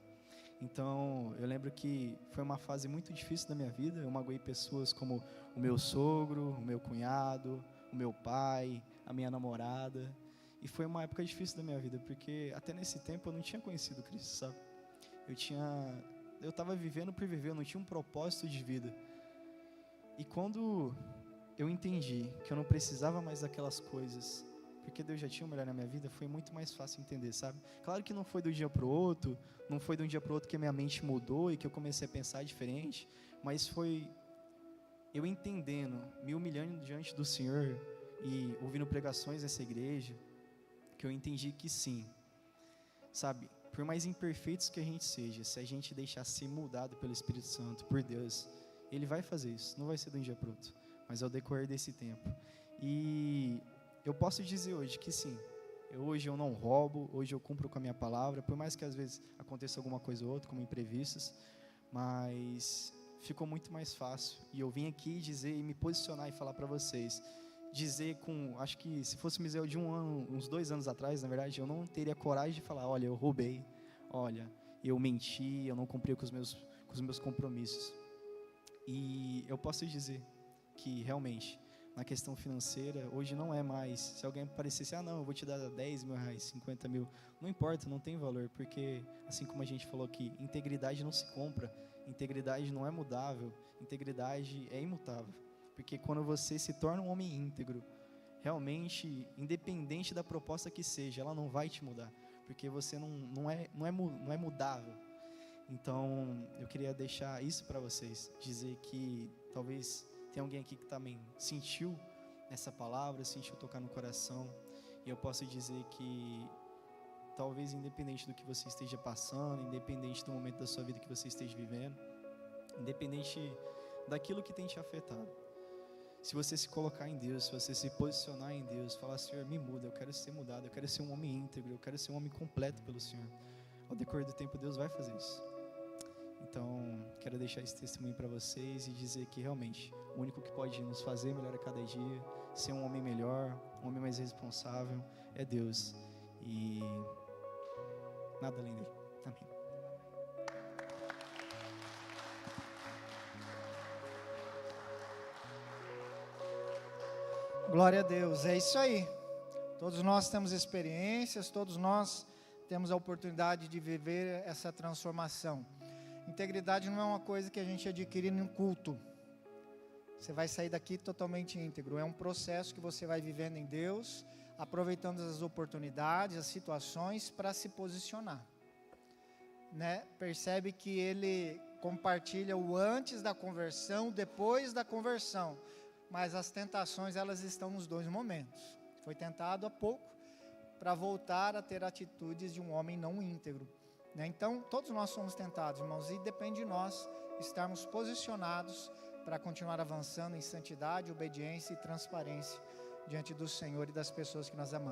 Então eu lembro que foi uma fase muito difícil da minha vida, eu magoei pessoas como o meu sogro, o meu cunhado, o meu pai, a minha namorada, e foi uma época difícil da minha vida, porque até nesse tempo eu não tinha conhecido Cristo, sabe? Eu estava vivendo por viver, eu não tinha um propósito de vida. E quando eu entendi que eu não precisava mais daquelas coisas, porque Deus já tinha o melhor na minha vida, foi muito mais fácil entender, sabe? Claro que não foi do dia para o outro, não foi de um dia para o outro que a minha mente mudou e que eu comecei a pensar diferente, mas foi eu entendendo, me humilhando diante do Senhor e ouvindo pregações nessa igreja, que eu entendi que sim, sabe? Por mais imperfeitos que a gente seja, se a gente deixar ser mudado pelo Espírito Santo, por Deus, Ele vai fazer isso, não vai ser de um dia para o outro, mas ao decorrer desse tempo. E eu posso dizer hoje que sim, hoje eu não roubo, hoje eu cumpro com a minha palavra, por mais que às vezes aconteça alguma coisa ou outra, como imprevistos, mas ficou muito mais fácil. E eu vim aqui dizer e me posicionar e falar para vocês, dizer acho que se fosse o Misael de um ano, uns 2 anos atrás, na verdade, eu não teria coragem de falar: olha, eu roubei, olha, eu menti, eu não cumpri com os meus compromissos. E eu posso dizer que realmente, na questão financeira, hoje não é mais, se alguém parecesse, não, eu vou te dar 10 mil reais, 50 mil, não importa, não tem valor, porque, assim como a gente falou aqui, integridade não se compra, integridade não é mudável, integridade é imutável, porque quando você se torna um homem íntegro, realmente, independente da proposta que seja, ela não vai te mudar, porque você não é mudável. Então, eu queria deixar isso para vocês, dizer que talvez tem alguém aqui que também sentiu essa palavra, sentiu tocar no coração, e eu posso dizer que talvez independente do que você esteja passando, independente do momento da sua vida que você esteja vivendo, independente daquilo que tem te afetado, se você se colocar em Deus, se você se posicionar em Deus, falar, Senhor, me muda, eu quero ser mudado, eu quero ser um homem íntegro, eu quero ser um homem completo pelo Senhor, ao decorrer do tempo Deus vai fazer isso. Então, quero deixar esse testemunho para vocês e dizer que realmente o único que pode nos fazer melhor a cada dia, ser um homem melhor, um homem mais responsável, é Deus. E nada além dele. Amém. Glória a Deus, é isso aí. Todos nós temos experiências, todos nós temos a oportunidade de viver essa transformação. Integridade não é uma coisa que a gente adquire em um culto. Você vai sair daqui totalmente íntegro. É um processo que você vai vivendo em Deus, aproveitando as oportunidades, as situações para se posicionar. Né? Percebe que ele compartilha o antes da conversão, depois da conversão. Mas as tentações, elas estão nos dois momentos. Foi tentado há pouco para voltar a ter atitudes de um homem não íntegro. Né? Então, todos nós somos tentados, irmãos, e depende de nós estarmos posicionados para continuar avançando em santidade, obediência e transparência diante do Senhor e das pessoas que nós amamos.